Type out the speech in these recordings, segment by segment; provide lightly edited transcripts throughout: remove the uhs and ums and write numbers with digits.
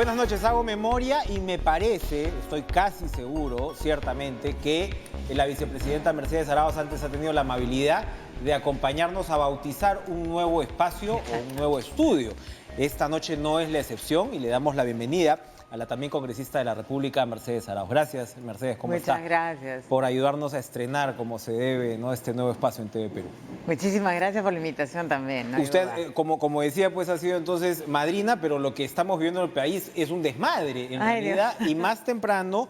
Buenas noches, hago memoria y me parece, estoy casi seguro, ciertamente, que la vicepresidenta Mercedes Arauz antes ha tenido la amabilidad de acompañarnos a bautizar un nuevo espacio o un nuevo estudio. Esta noche no es la excepción y le damos la bienvenida a la también congresista de la República, Mercedes Arauz. Gracias, Mercedes, ¿cómo está? Muchas gracias. Por ayudarnos a estrenar como se debe, ¿no?, este nuevo espacio en TV Perú. Muchísimas gracias por la invitación también. No Usted, como decía, pues ha sido entonces madrina, pero lo que estamos viviendo en el país es un desmadre en realidad. Y más temprano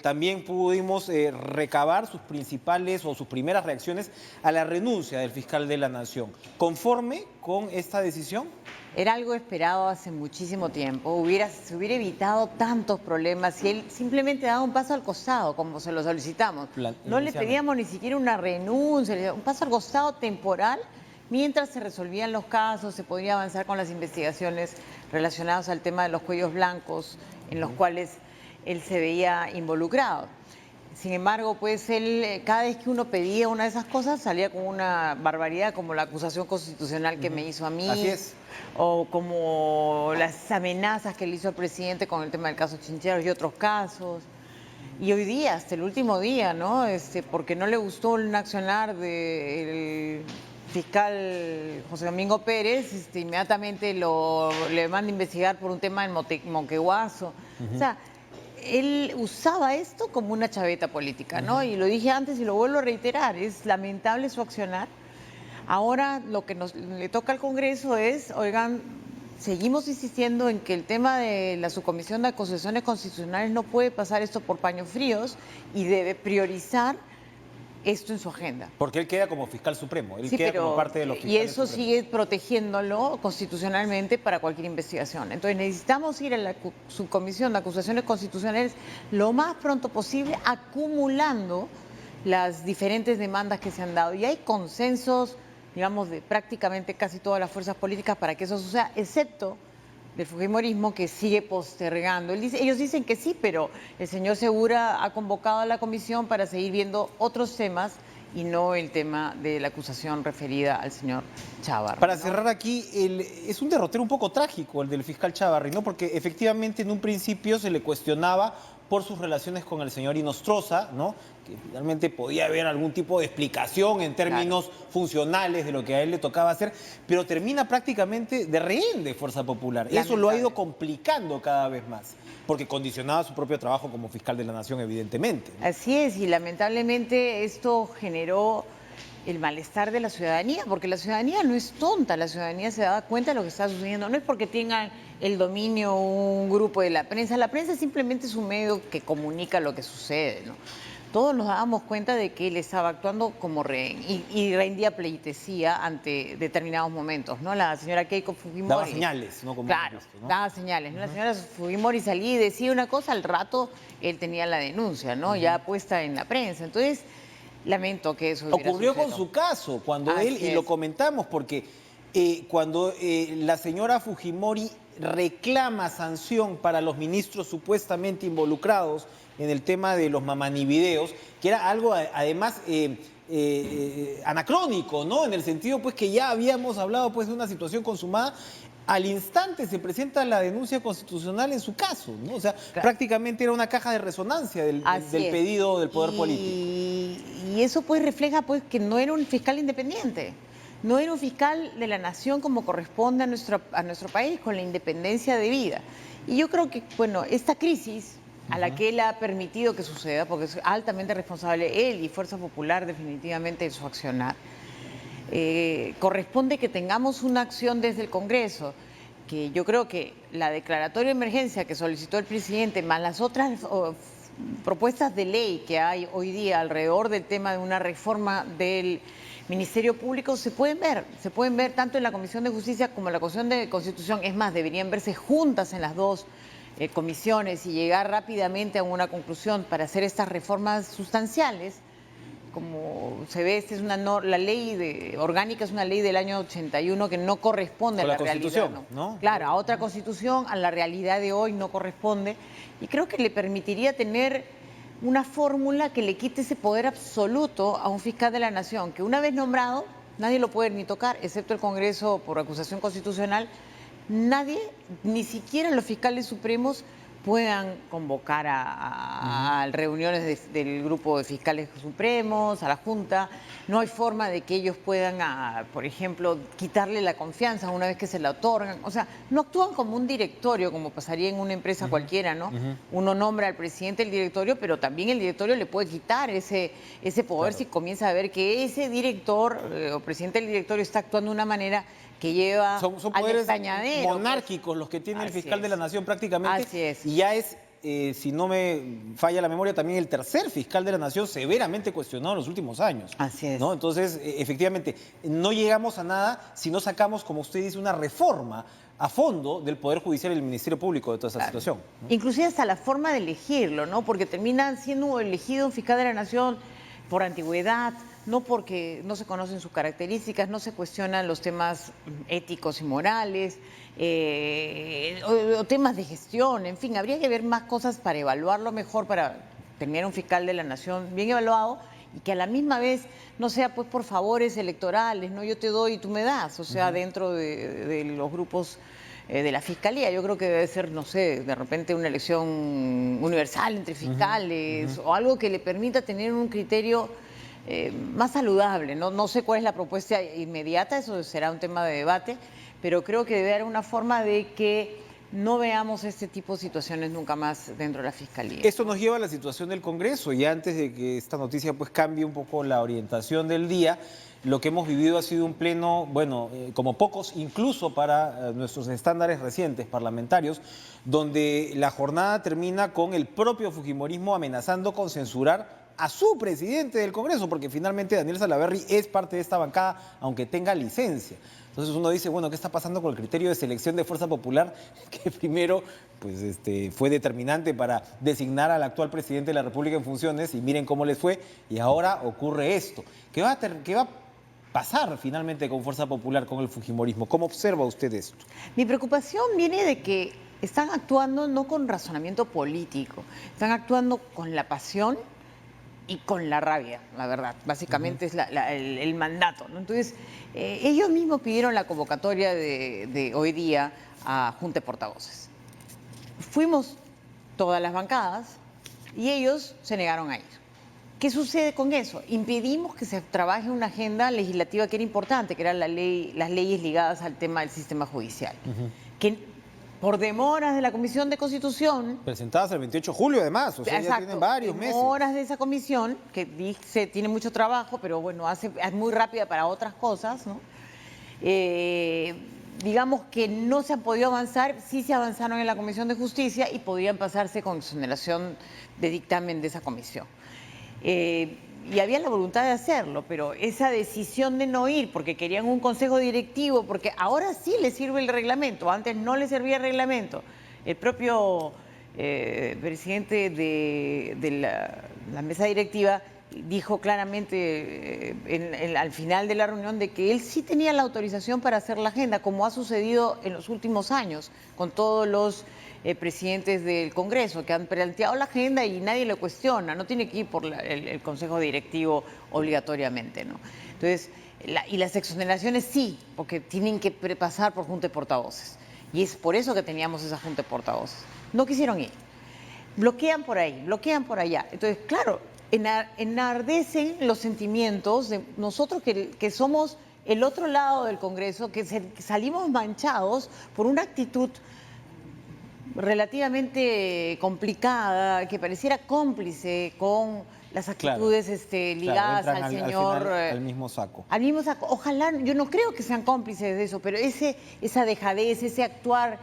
también pudimos recabar sus principales o sus primeras reacciones a la renuncia del fiscal de la Nación. ¿Conforme con esta decisión? Era algo esperado hace muchísimo tiempo. Se hubiera evitado tantos problemas si él simplemente daba un paso al costado, como se lo solicitamos. No le pedíamos ni siquiera una renuncia, un paso al costado temporal. Mientras se resolvían los casos, se podría avanzar con las investigaciones relacionadas al tema de los cuellos blancos, en los cuales él se veía involucrado. Sin embargo, pues él, cada vez que uno pedía una de esas cosas, salía con una barbaridad, como la acusación constitucional que me hizo a mí. Así es. O como las amenazas que le hizo al presidente con el tema del caso Chincheros y otros casos. Y hoy día, hasta el último día, ¿no? Porque no le gustó un accionar del fiscal José Domingo Pérez, inmediatamente le manda a investigar por un tema en Moquegüazo. O sea, él usaba esto como una chaveta política, ¿no? Y lo dije antes y lo vuelvo a reiterar, es lamentable su accionar. Ahora lo que le toca al Congreso es, oigan, seguimos insistiendo en que el tema de la subcomisión de acusaciones constitucionales no puede pasar esto por paños fríos y debe priorizar esto en su agenda. Porque él queda como fiscal supremo, él sí, queda como parte de los fiscales y eso supremos. sigue protegiéndolo constitucionalmente para cualquier investigación. Entonces necesitamos ir a la subcomisión de acusaciones constitucionales lo más pronto posible, acumulando las diferentes demandas que se han dado. Y hay consensos, digamos, de prácticamente casi todas las fuerzas políticas para que eso suceda, excepto del fujimorismo, que sigue postergando. Ellos dicen que sí, pero el señor Segura ha convocado a la comisión para seguir viendo otros temas y no el tema de la acusación referida al señor Chávarri. Para cerrar aquí, es un derrotero un poco trágico el del fiscal Chávarri, ¿no? Porque efectivamente en un principio se le cuestionaba por sus relaciones con el señor Inostroza, ¿no?, que finalmente podía haber algún tipo de explicación en términos funcionales de lo que a él le tocaba hacer, pero termina prácticamente de rehén de Fuerza Popular. Eso lo ha ido complicando cada vez más, porque condicionaba su propio trabajo como fiscal de la Nación, evidentemente, ¿no? Así es, y lamentablemente esto generó el malestar de la ciudadanía, porque la ciudadanía no es tonta, la ciudadanía se da cuenta de lo que está sucediendo, no es porque tengan el dominio un grupo de la prensa simplemente es un medio que comunica lo que sucede, ¿no? Todos nos dábamos cuenta de que él estaba actuando como rehén y rendía pleitesía ante determinados momentos, ¿no? La señora Keiko Fujimori daba señales, ¿no? Como claro, ¿no? daba señales, ¿no? La señora Fujimori salía y decía una cosa, al rato él tenía la denuncia, ¿no? Ya puesta en la prensa. Entonces, lamento que eso hubiera ocurrió sucedido. con su caso, cuando y lo comentamos, porque cuando la señora Fujimori reclama sanción para los ministros supuestamente involucrados en el tema de los mamanivideos, que era algo además anacrónico, ¿no? En el sentido pues que ya habíamos hablado pues de una situación consumada. Al instante se presenta la denuncia constitucional en su caso, ¿no? O sea, prácticamente era una caja de resonancia del pedido del poder político. Y eso pues refleja pues que no era un fiscal independiente, no era un fiscal de la nación como corresponde a nuestro país, con la independencia debida. Y yo creo que, bueno, esta crisis a la que él ha permitido que suceda, porque es altamente responsable él y Fuerza Popular definitivamente de su accionar, corresponde que tengamos una acción desde el Congreso, que yo creo que la declaratoria de emergencia que solicitó el presidente, más las otras propuestas de ley que hay hoy día alrededor del tema de una reforma del Ministerio Público, se pueden ver tanto en la Comisión de Justicia como en la Comisión de Constitución. Es más, deberían verse juntas en las dos comisiones y llegar rápidamente a una conclusión para hacer estas reformas sustanciales. Como se ve, la ley orgánica es una ley del año 81 que no corresponde a la realidad, ¿no? Claro, a otra constitución, a la realidad de hoy no corresponde. Y creo que le permitiría tener una fórmula que le quite ese poder absoluto a un fiscal de la Nación, que una vez nombrado, nadie lo puede ni tocar, excepto el Congreso por acusación constitucional, nadie, ni siquiera los fiscales supremos, puedan convocar a reuniones del grupo de fiscales supremos, a la Junta. No hay forma de que ellos puedan, por ejemplo, quitarle la confianza una vez que se la otorgan. O sea, no actúan como un directorio, como pasaría en una empresa cualquiera, ¿no? Uno nombra al presidente del directorio, pero también el directorio le puede quitar ese poder si comienza a ver que ese director o presidente del directorio está actuando de una manera que lleva son al poderes estañadero, monárquicos los que tiene el Así fiscal de es. la Nación prácticamente. Así es. Y ya es, si no me falla la memoria, también el tercer fiscal de la Nación severamente cuestionado en los últimos años. Así es. ¿No? Entonces, efectivamente, no llegamos a nada si no sacamos, como usted dice, una reforma a fondo del Poder Judicial y el Ministerio Público de toda esta situación, ¿no? Inclusive hasta la forma de elegirlo, ¿no? Porque termina siendo elegido un fiscal de la Nación por antigüedad, no porque no se conocen sus características, no se cuestionan los temas éticos y morales, o temas de gestión, en fin, habría que ver más cosas para evaluarlo mejor, para tener un fiscal de la Nación bien evaluado y que a la misma vez no sea pues por favores electorales, ¿no? Yo te doy y tú me das, o sea, dentro de los grupos de la Fiscalía. Yo creo que debe ser, no sé, de repente una elección universal entre fiscales o algo que le permita tener un criterio más saludable. No sé cuál es la propuesta inmediata, eso será un tema de debate, pero creo que debe haber una forma de que no veamos este tipo de situaciones nunca más dentro de la Fiscalía. Esto nos lleva a la situación del Congreso y antes de que esta noticia pues cambie un poco la orientación del día, lo que hemos vivido ha sido un pleno, bueno, como pocos, incluso para nuestros estándares recientes parlamentarios, donde la jornada termina con el propio fujimorismo amenazando con censurar a su presidente del Congreso, porque finalmente Daniel Salaverry es parte de esta bancada, aunque tenga licencia. Entonces uno dice, bueno, ¿qué está pasando con el criterio de selección de Fuerza Popular? Que primero pues, fue determinante para designar al actual presidente de la República en funciones, y miren cómo les fue, y ahora ocurre esto. ¿Qué va a pasar finalmente con Fuerza Popular, con el fujimorismo? ¿Cómo observa usted esto? Mi preocupación viene de que están actuando no con razonamiento político, están actuando con la pasión y con la rabia, la verdad. Básicamente es el mandato, ¿no? Entonces, ellos mismos pidieron la convocatoria de hoy día a Junta de Portavoces. Fuimos todas las bancadas y ellos se negaron a ir. ¿Qué sucede con eso? Impedimos que se trabaje una agenda legislativa que era importante, que eran las leyes ligadas al tema del sistema judicial. Que por demoras de la Comisión de Constitución... Presentadas el 28 de julio, además, o sea, Exacto, ya tienen varios meses. Demoras de esa comisión, que dice tiene mucho trabajo, pero bueno, es muy rápida para otras cosas, ¿no? Digamos que no se han podido avanzar, sí se avanzaron en la Comisión de Justicia y podrían pasarse con exoneración de dictamen de esa comisión. Y había la voluntad de hacerlo, pero esa decisión de no ir porque querían un consejo directivo, porque ahora sí les sirve el reglamento, antes no les servía el reglamento. El propio presidente de la mesa directiva dijo claramente al final de la reunión de que él sí tenía la autorización para hacer la agenda, como ha sucedido en los últimos años con todos los presidentes del Congreso que han planteado la agenda y nadie lo cuestiona, no tiene que ir por el Consejo Directivo obligatoriamente, ¿no? Entonces, y las exoneraciones sí, porque tienen que pasar por Junta de Portavoces. Y es por eso que teníamos esa Junta de Portavoces. No quisieron ir. Bloquean por ahí, bloquean por allá. Entonces, claro, enardecen los sentimientos de nosotros que somos el otro lado del Congreso, que salimos manchados por una actitud relativamente complicada, que pareciera cómplice con las actitudes ligadas al señor... al mismo saco. Al mismo saco. Ojalá, yo no creo que sean cómplices de eso, pero esa dejadez, ese actuar,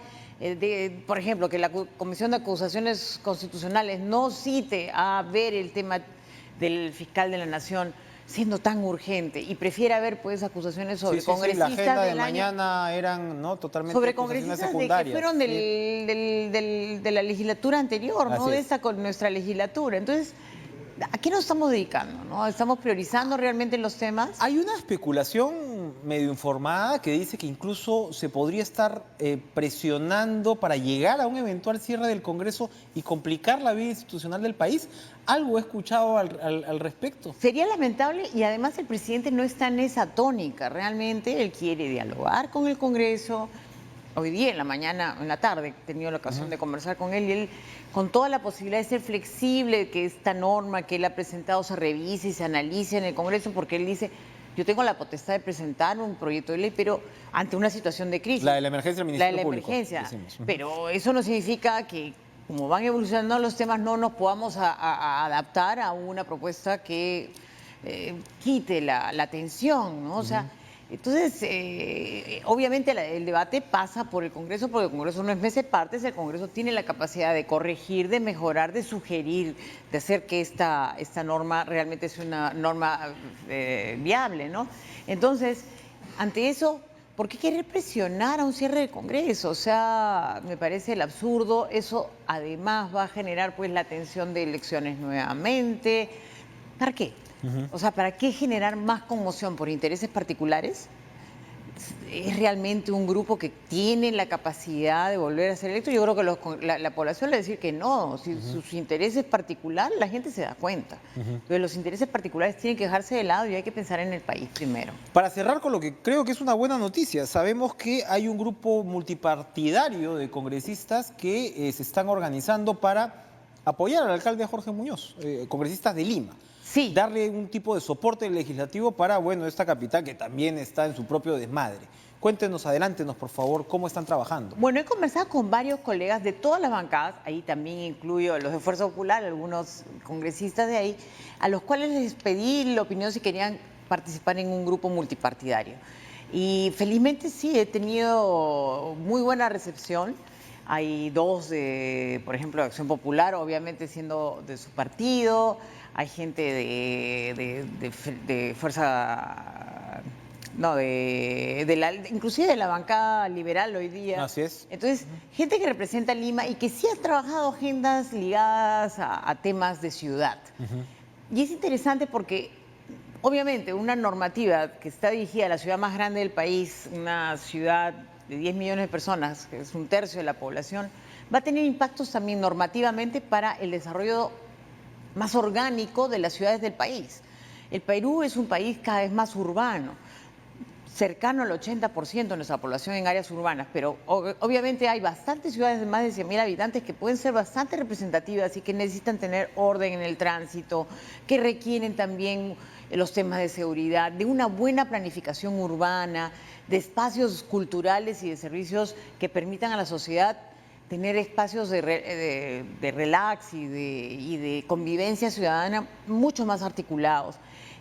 por ejemplo, que la Comisión de Acusaciones Constitucionales no cite a ver el tema del fiscal de la Nación siendo tan urgente y prefiera ver pues acusaciones sobre congresistas la agenda de del año, mañana eran totalmente sobre acusaciones congresistas secundarias. que fueron de la legislatura anterior, no de esta con nuestra legislatura. Entonces, ¿a qué nos estamos dedicando? ¿No? ¿Estamos priorizando realmente los temas? Hay una especulación medio informada que dice que incluso se podría estar presionando para llegar a un eventual cierre del Congreso y complicar la vida institucional del país. ¿Algo he escuchado al respecto? Sería lamentable y además el presidente no está en esa tónica. Realmente él quiere dialogar con el Congreso, hoy día en la mañana, en la tarde, he tenido la ocasión de conversar con él y él, con toda la posibilidad de ser flexible, que esta norma que él ha presentado se revise y se analice en el Congreso, porque él dice, yo tengo la potestad de presentar un proyecto de ley, pero ante una situación de crisis. La de la emergencia del Ministerio Público. La de la emergencia. Pero eso no significa que, como van evolucionando los temas, no nos podamos a adaptar a una propuesta que quite la tensión, ¿no? O sea, entonces, obviamente el debate pasa por el Congreso, porque el Congreso no es mes de partes, el Congreso tiene la capacidad de corregir, de mejorar, de sugerir, de hacer que esta norma realmente sea una norma viable, ¿no? Entonces, ante eso, ¿por qué querer presionar a un cierre del Congreso? O sea, me parece el absurdo. Eso además va a generar pues la tensión de elecciones nuevamente. ¿Para qué? O sea, ¿para qué generar más conmoción por intereses particulares? ¿Es realmente un grupo que tiene la capacidad de volver a ser electo? Yo creo que la población le va a decir que no. Si sus intereses particulares, la gente se da cuenta. Pero los intereses particulares tienen que dejarse de lado y hay que pensar en el país primero. Para cerrar con lo que creo que es una buena noticia, sabemos que hay un grupo multipartidario de congresistas que se están organizando para apoyar al alcalde Jorge Muñoz, congresistas de Lima. Sí. Darle un tipo de soporte legislativo para, bueno, esta capital que también está en su propio desmadre. Cuéntenos, adelántenos, por favor, cómo están trabajando. Bueno, he conversado con varios colegas de todas las bancadas, ahí también incluyo a los de Fuerza Popular, algunos congresistas de ahí, a los cuales les pedí la opinión si querían participar en un grupo multipartidario. Y felizmente sí, he tenido muy buena recepción. Hay dos, por ejemplo, de Acción Popular, obviamente siendo de su partido. Hay gente de Fuerza, no, inclusive de la bancada liberal hoy día. Así es. Entonces, gente que representa Lima y que sí ha trabajado agendas ligadas a temas de ciudad. Y es interesante porque, obviamente, una normativa que está dirigida a la ciudad más grande del país, una ciudad de 10 millones de personas, que es un tercio de la población, va a tener impactos también normativamente para el desarrollo más orgánico de las ciudades del país. El Perú es un país cada vez más urbano, cercano al 80% de nuestra población en áreas urbanas, pero obviamente hay bastantes ciudades de más de 100.000 habitantes que pueden ser bastante representativas y que necesitan tener orden en el tránsito, que requieren también los temas de seguridad, de una buena planificación urbana, de espacios culturales y de servicios que permitan a la sociedad tener espacios de relax y de convivencia ciudadana mucho más articulados.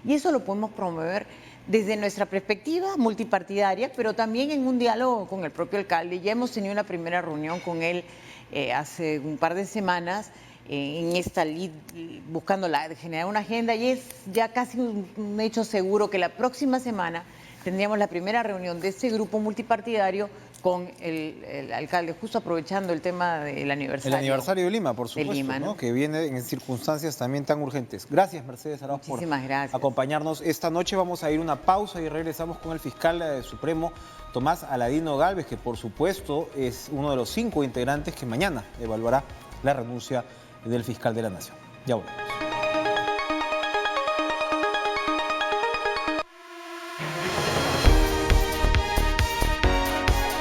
Y eso lo podemos promover desde nuestra perspectiva multipartidaria, pero también en un diálogo con el propio alcalde. Ya hemos tenido una primera reunión con él hace un par de semanas en esta buscando generar una agenda, y es ya casi un hecho seguro que la próxima semana tendríamos la primera reunión de este grupo multipartidario con el alcalde, justo aprovechando el tema del aniversario. El aniversario de Lima, por supuesto, Lima, ¿no? Que viene en circunstancias también tan urgentes. Gracias, Mercedes Arauz, por acompañarnos esta noche. Vamos a ir a una pausa y regresamos con el fiscal supremo, Tomás Aladino Gálvez, que por supuesto es uno de los 5 integrantes que mañana evaluará la renuncia del fiscal de la Nación. Ya volvemos.